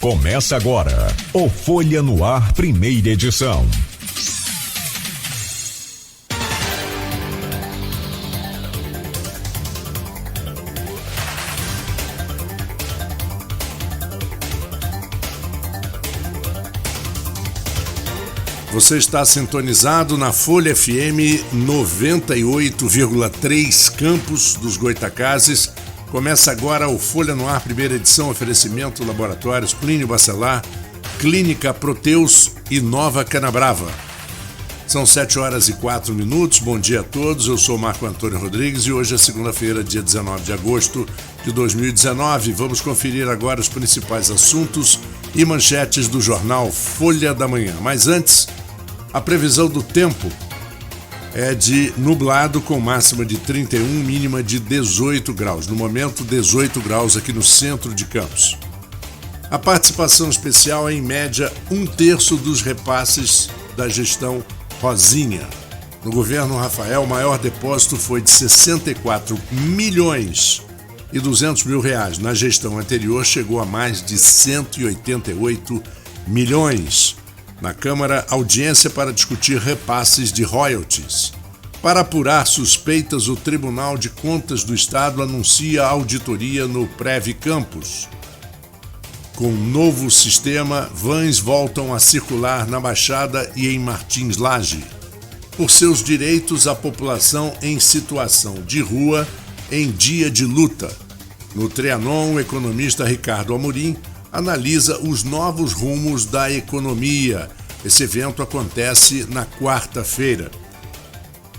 Começa agora o Folha no Ar, primeira edição. Você está sintonizado na Folha FM 98,3 Campos dos Goitacazes. Começa agora o Folha no Ar, primeira edição, oferecimento Laboratórios Plínio Bacelar, Clínica Proteus e Nova Canabrava. São 7h04. Bom dia a todos, eu sou Marco Antônio Rodrigues e hoje é segunda-feira, dia 19 de agosto de 2019. Vamos conferir agora os principais assuntos e manchetes do jornal Folha da Manhã. Mas antes, a previsão do tempo é de nublado com máxima de 31, mínima de 18 graus. No momento, 18 graus aqui no centro de Campos. A participação especial é, em média, 1/3 dos repasses da gestão Rosinha. No governo Rafael, o maior depósito foi de 64 milhões e 200 mil reais. Na gestão anterior, chegou a mais de 188 milhões. Na Câmara, audiência para discutir repasses de royalties. Para apurar suspeitas, o Tribunal de Contas do Estado anuncia auditoria no Prev Campos. Com novo sistema, vans voltam a circular na Baixada e em Martins Laje. Por seus direitos, a população em situação de rua em dia de luta. No Trianon, o economista Ricardo Amorim analisa os novos rumos da economia. Esse evento acontece na quarta-feira.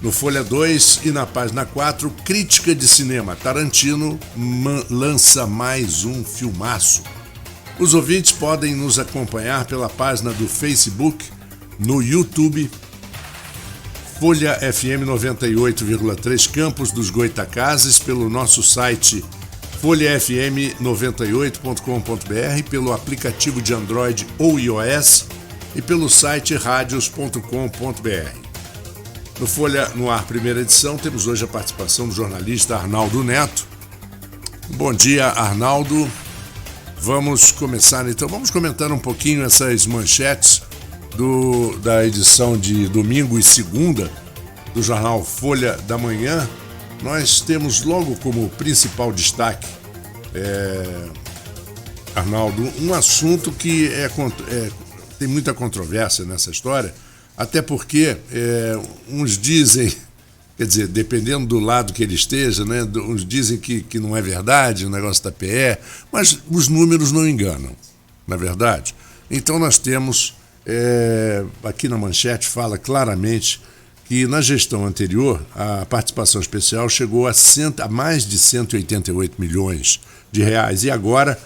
No Folha 2 e na página 4, crítica de cinema. Tarantino lança mais um filmaço. Os ouvintes podem nos acompanhar pela página do Facebook, no YouTube, Folha FM 98,3 Campos dos Goitacazes, pelo nosso site folhafm98.com.br, pelo aplicativo de Android ou iOS e pelo site radios.com.br. No Folha no Ar, primeira edição, temos hoje a participação do jornalista Arnaldo Neto. Bom dia, Arnaldo. Vamos começar então, vamos comentar um pouquinho essas manchetes da edição de domingo e segunda do jornal Folha da Manhã. Nós temos logo como principal destaque, Arnaldo, um assunto que tem muita controvérsia nessa história, até porque uns dizem, quer dizer, dependendo do lado que ele esteja, né, uns dizem que não é verdade o negócio da PE, mas os números não enganam, não é verdade? Então nós temos, aqui na manchete fala claramente que na gestão anterior a participação especial chegou a mais de 188 milhões de reais e agora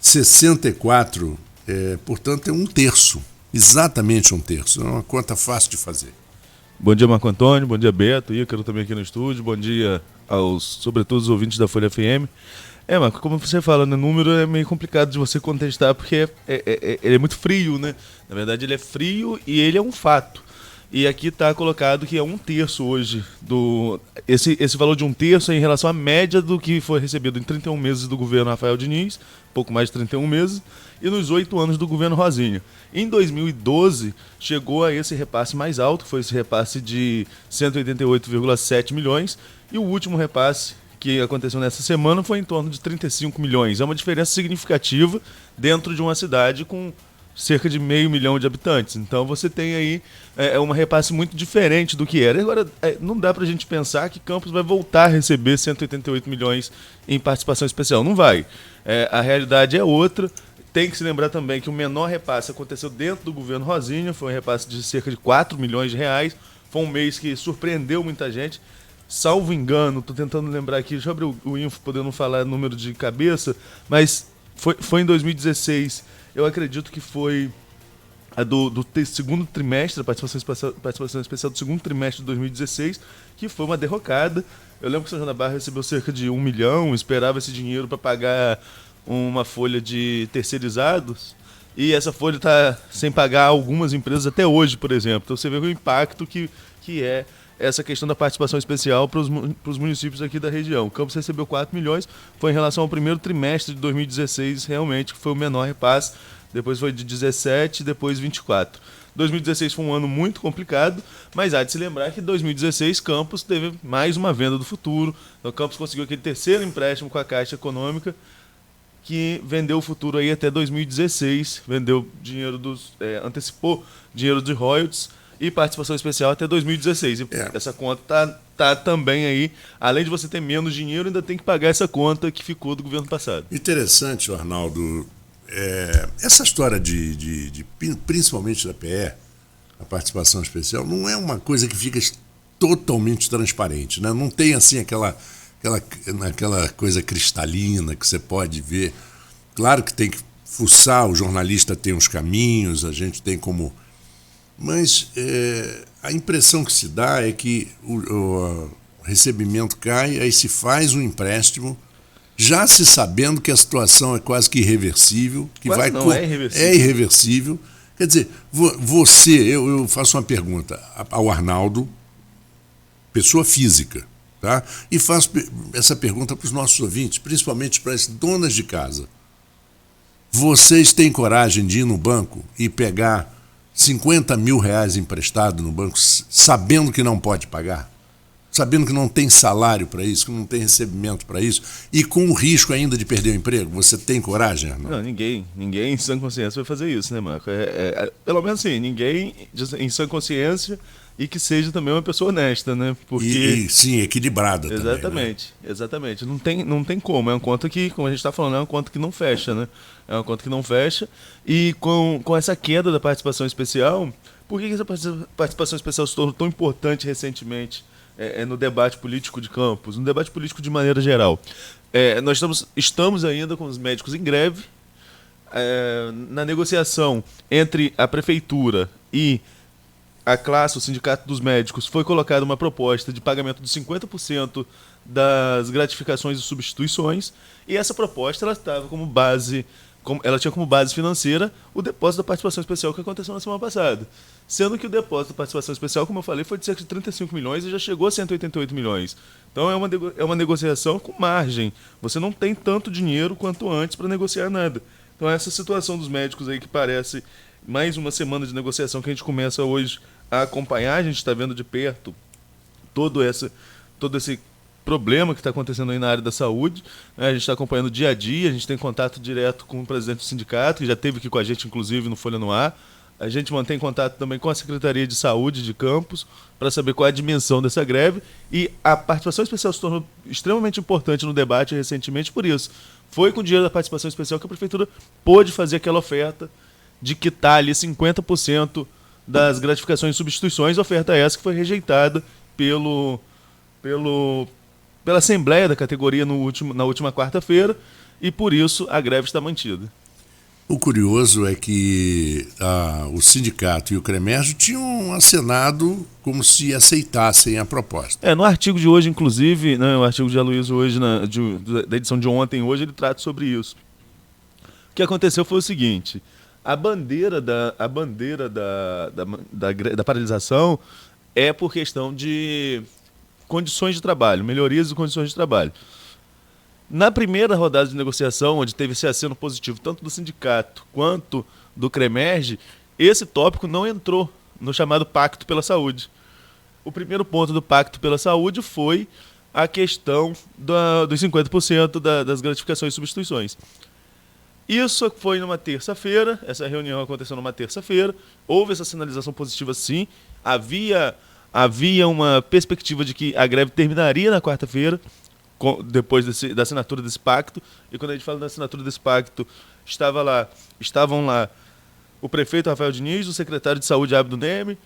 64, portanto é 1/3, exatamente 1/3, é uma conta fácil de fazer. Bom dia, Marco Antônio, bom dia, Beto, Ícaro também aqui no estúdio, bom dia sobretudo os ouvintes da Folha FM. Marco, como você fala, no número é meio complicado de você contestar porque ele é muito frio, né? Na verdade ele é frio e ele é um fato. E aqui está colocado que é 1/3 hoje. Esse valor de 1/3 é em relação à média do que foi recebido em 31 meses do governo Rafael Diniz, pouco mais de 31 meses, e nos 8 anos do governo Rosinha. Em 2012, chegou a esse repasse mais alto, que foi esse repasse de 188,7 milhões, e o último repasse que aconteceu nessa semana foi em torno de 35 milhões. É uma diferença significativa dentro de uma cidade com cerca de 500 mil de habitantes. Então você tem aí uma repasse muito diferente do que era. Agora, não dá pra gente pensar que Campos vai voltar a receber 188 milhões em participação especial. Não vai. A realidade é outra. Tem que se lembrar também que o menor repasse aconteceu dentro do governo Rosinha, foi um repasse de cerca de 4 milhões de reais. Foi um mês que surpreendeu muita gente. Salvo engano, estou tentando lembrar aqui, deixa eu abrir o info, podendo falar número de cabeça, mas foi em 2016. Eu acredito que foi a do segundo trimestre, a participação especial do segundo trimestre de 2016, que foi uma derrocada. Eu lembro que São João da Barra recebeu cerca de 1 milhão, esperava esse dinheiro para pagar uma folha de terceirizados, e essa folha está sem pagar algumas empresas até hoje, por exemplo. Então você vê o impacto que é essa questão da participação especial para os municípios aqui da região. Campos recebeu 4 milhões, foi em relação ao primeiro trimestre de 2016, realmente, que foi o menor repasse, depois foi de 17, depois 24. 2016 foi um ano muito complicado, mas há de se lembrar que em 2016 Campos teve mais uma venda do futuro. Então Campos conseguiu aquele terceiro empréstimo com a Caixa Econômica, que vendeu o futuro aí até 2016, vendeu dinheiro antecipou dinheiro de royalties e participação especial até 2016. E essa conta tá também aí, além de você ter menos dinheiro, ainda tem que pagar essa conta que ficou do governo passado. Interessante, Arnaldo, essa história de principalmente da PE, a participação especial, não é uma coisa que fica totalmente transparente, né? Não tem assim aquela coisa cristalina que você pode ver. Claro que tem que fuçar, o jornalista tem uns caminhos, a gente tem como... Mas a impressão que se dá é que o recebimento cai, aí se faz um empréstimo, já se sabendo que a situação é quase que irreversível. É irreversível. Quer dizer, eu faço uma pergunta ao Arnaldo, pessoa física, tá? E faço essa pergunta para os nossos ouvintes, principalmente para as donas de casa. Vocês têm coragem de ir no banco e pegar 50 mil reais emprestado no banco, sabendo que não pode pagar? Sabendo que não tem salário para isso, que não tem recebimento para isso, e com o risco ainda de perder o emprego? Você tem coragem, Arnaldo? Não, ninguém em sã consciência vai fazer isso, né, Marco? Pelo menos assim, ninguém em sã consciência e que seja também uma pessoa honesta, né? Porque... sim, equilibrada exatamente, também, né? Exatamente. Não tem como. É uma conta que, como a gente está falando, é uma conta que não fecha, né? É uma conta que não fecha. E com essa queda da participação especial, por que essa participação especial se tornou tão importante recentemente no debate político de Campos, no debate político de maneira geral? Nós estamos ainda com os médicos em greve. Na negociação entre a prefeitura e a classe, o sindicato dos médicos, foi colocada uma proposta de pagamento de 50% das gratificações e substituições, e essa proposta ela estava como base, ela tinha como base financeira o depósito da participação especial que aconteceu na semana passada. Sendo que o depósito da participação especial, como eu falei, foi de cerca de 35 milhões e já chegou a 188 milhões. Então é uma negociação com margem. Você não tem tanto dinheiro quanto antes para negociar nada. Então essa situação dos médicos aí que parece mais uma semana de negociação que a gente começa hoje a acompanhar, a gente está vendo de perto todo esse problema que está acontecendo aí na área da saúde, né? A gente está acompanhando dia a dia, a gente tem contato direto com o presidente do sindicato, que já esteve aqui com a gente, inclusive, no Folha no Ar. A gente mantém contato também com a Secretaria de Saúde de Campos para saber qual é a dimensão dessa greve, e a participação especial se tornou extremamente importante no debate recentemente por isso. Foi com o dinheiro da participação especial que a Prefeitura pôde fazer aquela oferta de quitar ali 50% das gratificações e substituições, oferta essa que foi rejeitada pela Assembleia da categoria na última quarta-feira, e por isso a greve está mantida. O curioso é que o sindicato e o CREMERJ tinham acenado como se aceitassem a proposta. No artigo de hoje, inclusive, né, o artigo de Aloysio hoje, da edição de ontem, hoje, ele trata sobre isso. O que aconteceu foi o seguinte: a bandeira da paralisação é por questão de condições de trabalho, melhorias de condições de trabalho. Na primeira rodada de negociação, onde teve esse aceno positivo tanto do sindicato quanto do CREMERJ, esse tópico não entrou no chamado Pacto pela Saúde. O primeiro ponto do Pacto pela Saúde foi a questão dos 50% das gratificações e substituições. Isso foi numa terça-feira, essa reunião aconteceu numa terça-feira, houve essa sinalização positiva sim, havia uma perspectiva de que a greve terminaria na quarta-feira, depois da assinatura desse pacto. E quando a gente fala da assinatura desse pacto, estavam lá o prefeito Rafael Diniz, o secretário de saúde Abdo Neme,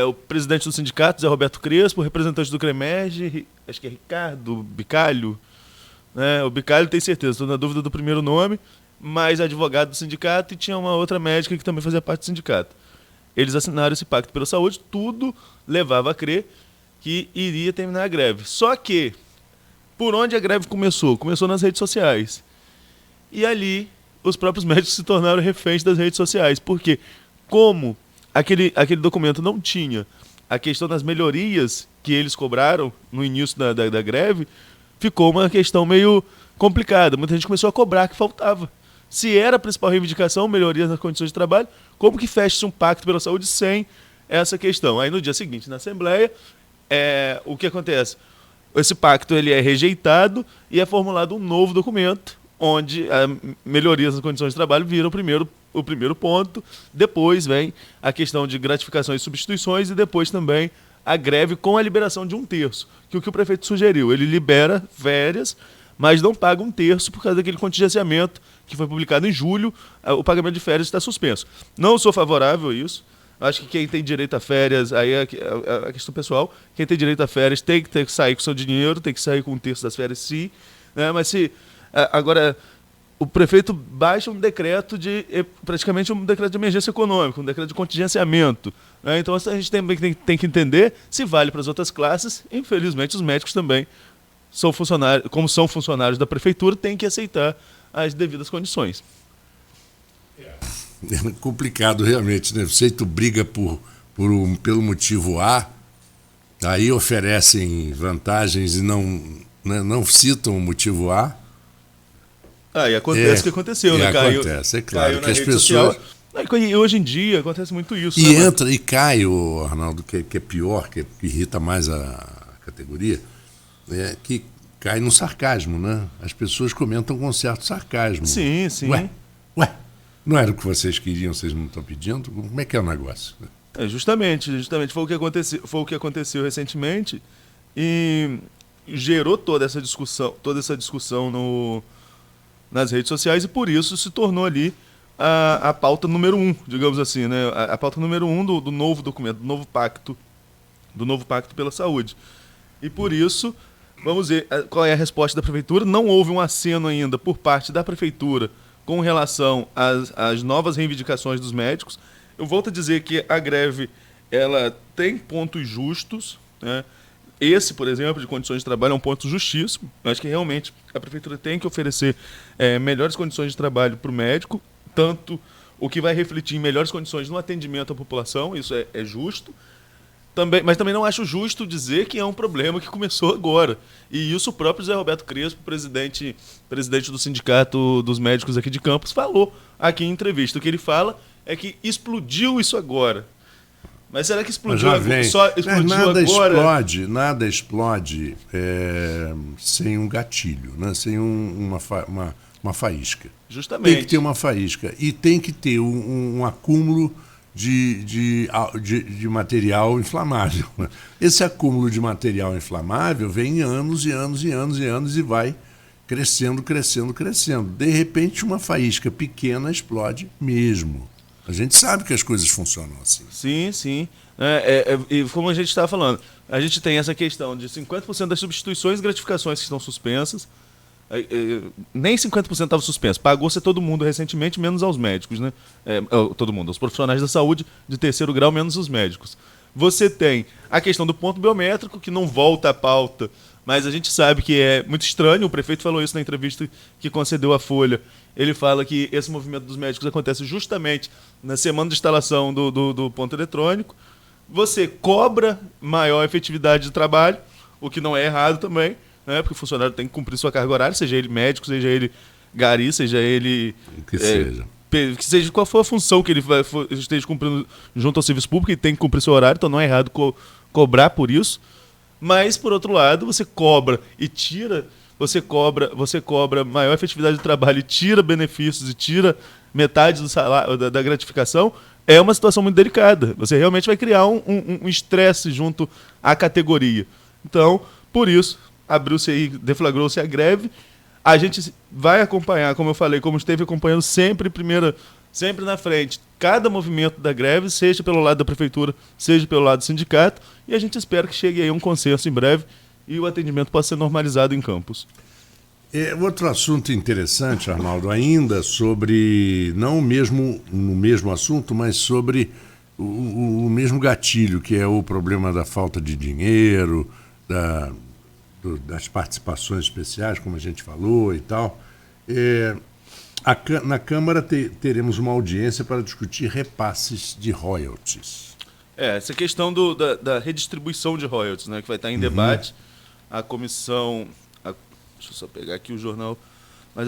o presidente do sindicato, Zé Roberto Crespo, o representante do CREMERJ, acho que é Ricardo Bicalho, né? O Bicalho tem certeza, estou na dúvida do primeiro nome, mas advogado do sindicato, e tinha uma outra médica que também fazia parte do sindicato. Eles assinaram esse pacto pela saúde, tudo levava a crer que iria terminar a greve. Só que, por onde a greve começou? Começou nas redes sociais. E ali, os próprios médicos se tornaram reféns das redes sociais. Porque, como aquele documento não tinha a questão das melhorias que eles cobraram no início da greve ficou uma questão meio complicada. Muita gente começou a cobrar que faltava. Se era a principal reivindicação, melhorias nas condições de trabalho, como que fecha-se um pacto pela saúde sem essa questão? Aí no dia seguinte, na Assembleia, o que acontece? Esse pacto ele é rejeitado e é formulado um novo documento, onde melhorias nas condições de trabalho viram o primeiro ponto, depois vem a questão de gratificações e substituições e depois também a greve com a liberação de 1/3, que o prefeito sugeriu. Ele libera férias, mas não paga 1/3 por causa daquele contingenciamento que foi publicado em julho, o pagamento de férias está suspenso. Não sou favorável a isso. Acho que quem tem direito a férias, aí é a questão pessoal, quem tem direito a férias tem que sair com o seu dinheiro, tem que sair com 1/3 das férias, sim. Né? Mas se agora o prefeito baixa um decreto praticamente um decreto de emergência econômica, um decreto de contingenciamento. Né? Então a gente também tem que entender se vale para as outras classes. Infelizmente os médicos também são funcionários, como são funcionários da prefeitura, têm que aceitar as devidas condições. É complicado realmente, né? Você briga pelo motivo A, aí oferecem vantagens e não citam o motivo A. E acontece o que aconteceu, né? Acontece, é claro. Caiu que as pessoas. E hoje em dia acontece muito isso. E né, entra e cai, Arnaldo, que é pior, que irrita mais a categoria, que cai no sarcasmo, né? As pessoas comentam com certo sarcasmo. Sim, sim. Ué, não era o que vocês queriam, vocês não estão pedindo? Como é que é o negócio? Justamente foi o que aconteceu recentemente e gerou toda essa discussão nas redes sociais e por isso se tornou ali a pauta número 1, digamos assim, né? A pauta número 1 do novo documento, do novo pacto pela saúde. E por isso, vamos ver qual é a resposta da prefeitura. Não houve um aceno ainda por parte da prefeitura com relação às novas reivindicações dos médicos. Eu volto a dizer que a greve ela tem pontos justos, né? Esse, por exemplo, de condições de trabalho é um ponto justíssimo. Eu acho que realmente a prefeitura tem que oferecer melhores condições de trabalho para o médico, tanto o que vai refletir em melhores condições no atendimento à população, isso é justo. Mas também não acho justo dizer que é um problema que começou agora. E isso o próprio Zé Roberto Crespo, presidente do Sindicato dos Médicos aqui de Campos, falou aqui em entrevista. O que ele fala é que explodiu isso agora. Mas será que explodiu agora? Nada explode sem um gatilho, né? Sem uma faísca. Justamente. Tem que ter uma faísca e tem que ter um acúmulo de material inflamável. Esse acúmulo de material inflamável vem anos e anos e anos e anos e vai crescendo. De repente, uma faísca pequena explode mesmo. A gente sabe que as coisas funcionam assim. Sim. E como a gente estava falando, a gente tem essa questão de 50% das substituições e gratificações que estão suspensas. Nem 50% estava suspenso. Pagou-se todo mundo recentemente, menos aos médicos, né? Todo mundo, os profissionais da saúde de terceiro grau, menos os médicos. Você tem a questão do ponto biométrico, que não volta à pauta, mas a gente sabe que é muito estranho. O prefeito falou isso na entrevista que concedeu à Folha. Ele fala que esse movimento dos médicos acontece justamente na semana de instalação do ponto eletrônico. Você cobra maior efetividade de trabalho, o que não é errado também, né? Porque o funcionário tem que cumprir sua carga horária, seja ele médico, seja ele gari, seja ele... Que seja qual for a função que ele esteja cumprindo junto ao serviço público, ele tem que cumprir seu horário, então não é errado cobrar por isso. Mas, por outro lado, você cobra e tira... Você cobra maior efetividade de trabalho e tira benefícios e tira metade do salário, da gratificação, é uma situação muito delicada. Você realmente vai criar um estresse junto à categoria. Então, por isso, deflagrou-se a greve. A gente vai acompanhar, como eu falei, como esteve acompanhando sempre na frente, cada movimento da greve, seja pelo lado da prefeitura, seja pelo lado do sindicato, e a gente espera que chegue aí a um consenso em breve e o atendimento possa ser normalizado em Campos. Outro assunto interessante, Arnaldo, ainda sobre, não no mesmo assunto, mas sobre o mesmo gatilho, que é o problema da falta de dinheiro, das participações especiais, como a gente falou e tal. Na Câmara teremos uma audiência para discutir repasses de royalties. Essa questão da redistribuição de royalties, né, que vai estar em debate. A comissão... deixa eu só pegar aqui o jornal. Mas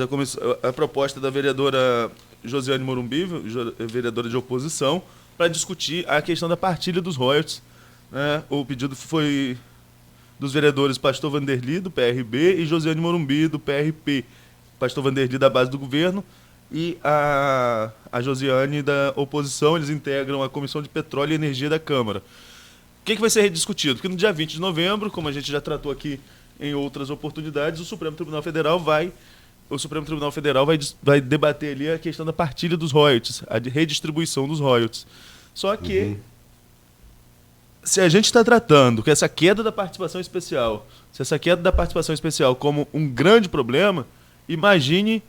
a proposta da vereadora Josiane Morumbi, vereadora de oposição, para discutir a questão da partilha dos royalties. Né? O pedido foi dos vereadores Pastor Vanderly, do PRB, e Josiane Morumbi, do PRP. Pastor Vanderly, da base do governo, e a Josiane, da oposição. Eles integram a Comissão de Petróleo e Energia da Câmara. O que vai ser rediscutido? Porque no dia 20 de novembro, como a gente já tratou aqui em outras oportunidades, o Supremo Tribunal Federal vai debater ali a questão da partilha dos royalties, a redistribuição dos royalties. Só que, se a gente está tratando que essa queda da participação especial, como um grande problema, imagine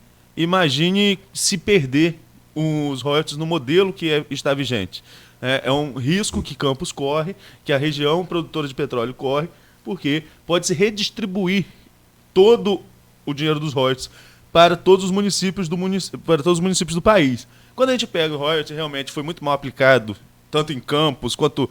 se perder os royalties no modelo que está vigente. É um risco que Campos corre, que a região produtora de petróleo corre, porque pode-se redistribuir todo o dinheiro dos royalties para todos os municípios do país. Quando a gente pega o royalties, realmente foi muito mal aplicado, tanto em Campos quanto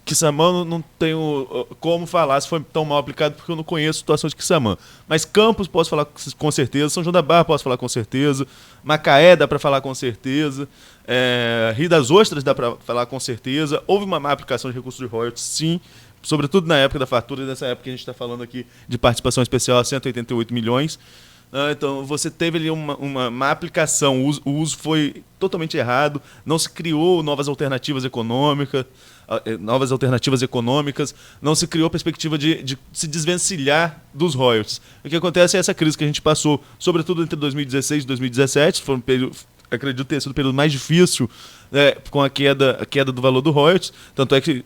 Quissamã. Não tenho como falar se foi tão mal aplicado, porque eu não conheço a situação de Quissamã. Mas Campos posso falar com certeza, São João da Barra posso falar com certeza, Macaé dá para falar com certeza, Rio das Ostras dá para falar com certeza. Houve uma má aplicação de recursos de royalties, sim, sobretudo na época da fartura, e nessa época que a gente está falando aqui de participação especial a 188 milhões. Então, você teve ali uma má aplicação, o uso foi totalmente errado, não se criou novas alternativas econômicas, não se criou a perspectiva de se desvencilhar dos royalties. O que acontece é essa crise que a gente passou, sobretudo entre 2016 e 2017, foi um período, acredito ter sido o período mais difícil, com a queda do valor do royalties. Tanto é que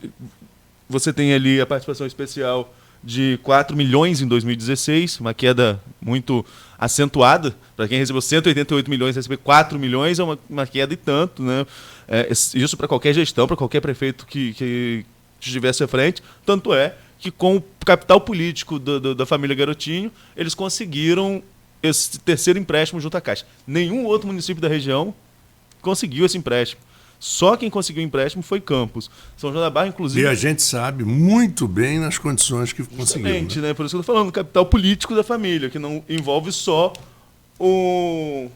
você tem ali a participação especial de 4 milhões em 2016, uma queda muito acentuada. Para quem recebeu 188 milhões, receber 4 milhões é uma queda e tanto, né? Isso para qualquer gestão, para qualquer prefeito que estivesse à frente. Tanto é que, com o capital político da família Garotinho, eles conseguiram esse terceiro empréstimo junto à Caixa. Nenhum outro município da região conseguiu esse empréstimo. Só quem conseguiu o empréstimo foi Campos. São João da Barra, inclusive... E a gente sabe muito bem nas condições que conseguiu. Exatamente, né? Por isso que eu estou falando, capital político da família, que não envolve só o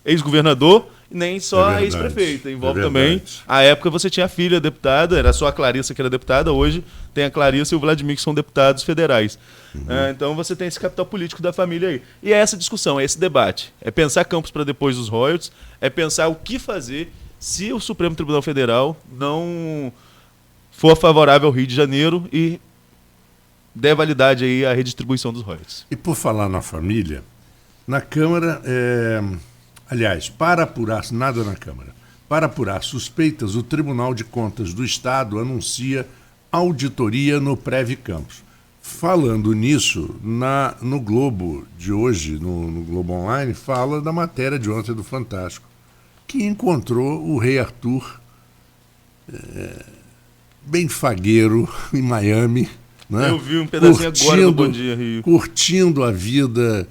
ex-governador, nem só a ex-prefeita. Envolve também... À época você tinha a filha deputada, era só a Clarissa que era deputada, hoje tem a Clarissa e o Vladimir, que são deputados federais. Então você tem esse capital político da família aí. E é essa discussão, é esse debate. É pensar Campos para depois dos royalties, é pensar o que fazer se o Supremo Tribunal Federal não for favorável ao Rio de Janeiro e der validade aí à redistribuição dos royalties. E por falar na família, na Câmara, aliás, para apurar, nada na Câmara, para apurar suspeitas, o Tribunal de Contas do Estado anuncia auditoria no Preve Campos. Falando nisso, no Globo de hoje, no Globo Online, fala da matéria de ontem do Fantástico, que encontrou o rei Arthur bem fagueiro em Miami. Né? Eu vi um pedacinho agora do Bom Dia Rio. Curtindo a vida,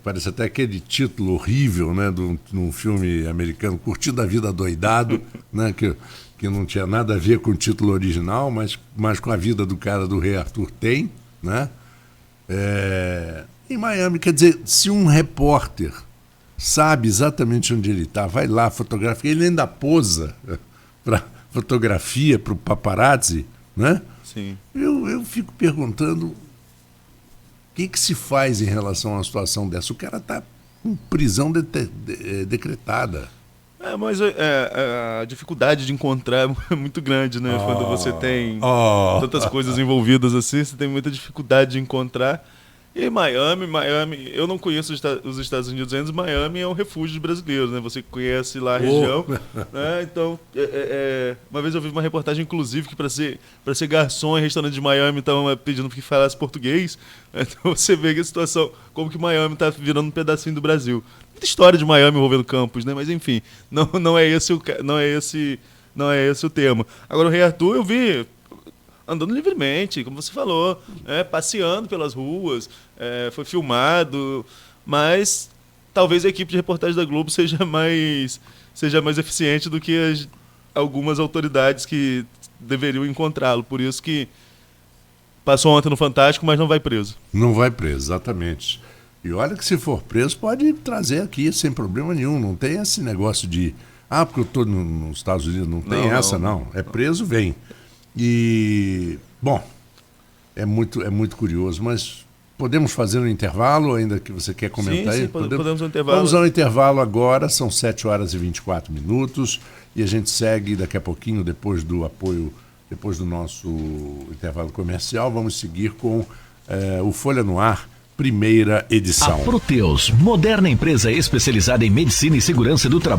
parece até aquele título horrível, né, de um filme americano, Curtindo a Vida Doidado, né, que não tinha nada a ver com o título original, mas com a vida do cara do rei Arthur tem. Né? Em Miami, quer dizer, se um repórter sabe exatamente onde ele está, vai lá, fotografia, ele ainda posa para fotografia, para o paparazzi, né? Sim. Eu fico perguntando o que se faz em relação a uma situação dessa. O cara está com prisão decretada. Mas a dificuldade de encontrar é muito grande, né? Quando você tem tantas coisas envolvidas assim, você tem muita dificuldade de encontrar. E Miami, eu não conheço os Estados Unidos ainda, Miami é um refúgio de brasileiros, né? Você conhece lá a região, né? Então, uma vez eu vi uma reportagem, inclusive, que para ser garçom em restaurante de Miami estavam pedindo que falasse português. Então você vê que a situação, como que Miami está virando um pedacinho do Brasil. Muita história de Miami envolvendo Campos, né? Mas enfim, não é esse o tema. Agora o rei Arthur eu vi andando livremente, como você falou, passeando pelas ruas, foi filmado, mas talvez a equipe de reportagem da Globo seja mais eficiente do que algumas autoridades que deveriam encontrá-lo. Por isso que passou ontem no Fantástico, mas não vai preso. Não vai preso, exatamente. E olha que se for preso, pode trazer aqui sem problema nenhum. Não tem esse negócio de, porque eu estou nos Estados Unidos. Não tem essa, não. É preso, vem. E, bom, é muito curioso, mas podemos fazer um intervalo, ainda que você quer comentar aí? Sim, podemos um intervalo. Vamos ao intervalo agora, são 7h24, e a gente segue daqui a pouquinho, depois do nosso intervalo comercial, vamos seguir com o Folha no Ar, primeira edição. A Proteus, moderna empresa especializada em medicina e segurança do trabalho.